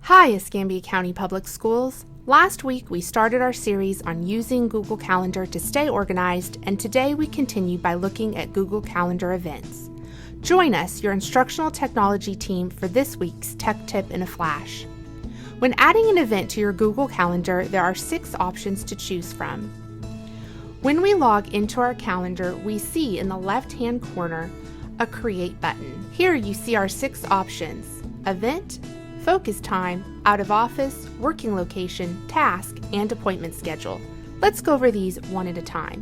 Hi, Escambia County Public Schools. Last week we started our series on using Google Calendar to stay organized, and today we continue by looking at Google Calendar events. Join us, your instructional technology team, for this week's Tech Tip in a Flash. When adding an event to your Google Calendar, there are 6 options to choose from. When we log into our calendar, we see in the left-hand corner a Create button. Here you see our 6 options: Event, Focus Time, Out of Office, Working Location, Task, and Appointment Schedule. Let's go over these one at a time.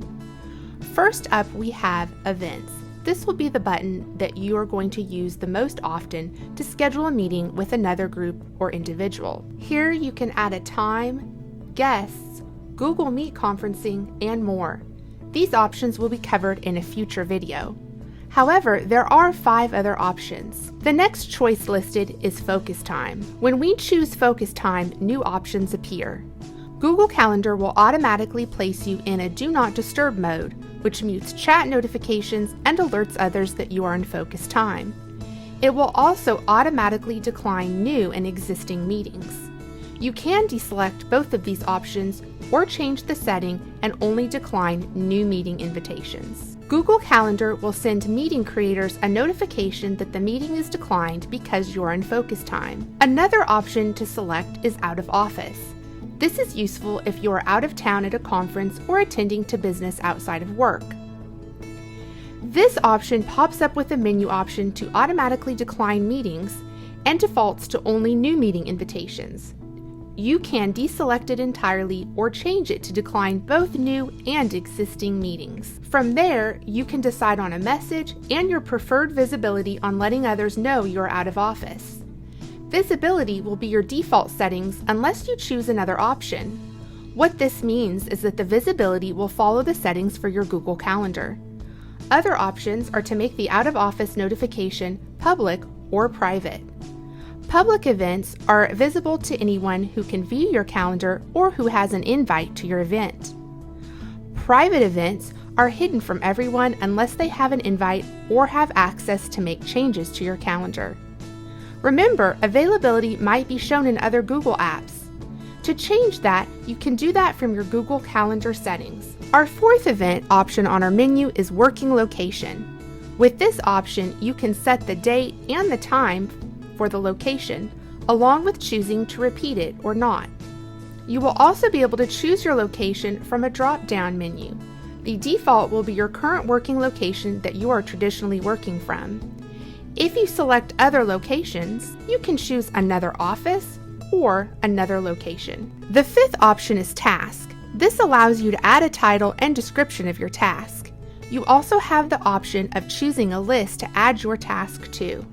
First up, we have Events. This will be the button that you are going to use the most often to schedule a meeting with another group or individual. Here you can add a time, guests, Google Meet conferencing, and more. These options will be covered in a future video. However, there are 5 other options. The next choice listed is Focus Time. When we choose Focus Time, new options appear. Google Calendar will automatically place you in a Do Not Disturb mode, which mutes chat notifications and alerts others that you are in Focus Time. It will also automatically decline new and existing meetings. You can deselect both of these options or change the setting and only decline new meeting invitations. Google Calendar will send meeting creators a notification that the meeting is declined because you're in Focus Time. Another option to select is Out of Office. This is useful if you are out of town at a conference or attending to business outside of work. This option pops up with a menu option to automatically decline meetings and defaults to only new meeting invitations. You can deselect it entirely or change it to decline both new and existing meetings. From there, you can decide on a message and your preferred visibility on letting others know you're out of office. Visibility will be your default settings unless you choose another option. What this means is that the visibility will follow the settings for your Google Calendar. Other options are to make the out of office notification public or private. Public events are visible to anyone who can view your calendar or who has an invite to your event. Private events are hidden from everyone unless they have an invite or have access to make changes to your calendar. Remember, availability might be shown in other Google apps. To change that, you can do that from your Google Calendar settings. Our 4th event option on our menu is Working Location. With this option, you can set the date and the time for the location, along with choosing to repeat it or not. You will also be able to choose your location from a drop-down menu. The default will be your current working location that you are traditionally working from. If you select other locations, you can choose another office or another location. The 5th option is Task. This allows you to add a title and description of your task. You also have the option of choosing a list to add your task to.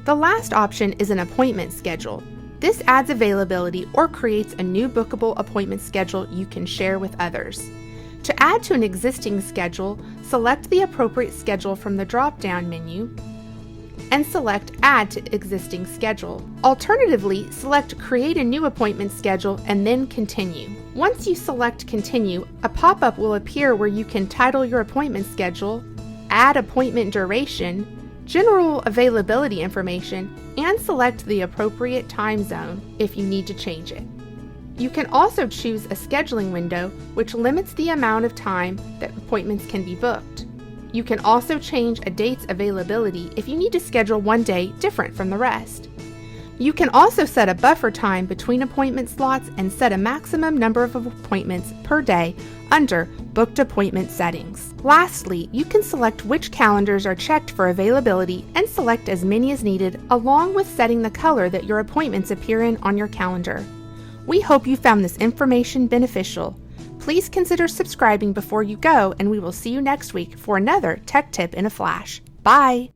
The last option is an appointment schedule. This adds availability or creates a new bookable appointment schedule you can share with others. To add to an existing schedule, select the appropriate schedule from the drop-down menu and select Add to Existing Schedule. Alternatively, select Create a New Appointment Schedule and then Continue. Once you select Continue, a pop-up will appear where you can title your appointment schedule, add appointment duration, general availability information, and select the appropriate time zone if you need to change it. You can also choose a scheduling window, which limits the amount of time that appointments can be booked. You can also change a date's availability if you need to schedule one day different from the rest. You can also set a buffer time between appointment slots and set a maximum number of appointments per day under Booked Appointment settings. Lastly, you can select which calendars are checked for availability and select as many as needed, along with setting the color that your appointments appear in on your calendar. We hope you found this information beneficial. Please consider subscribing before you go, and we will see you next week for another Tech Tip in a Flash. Bye!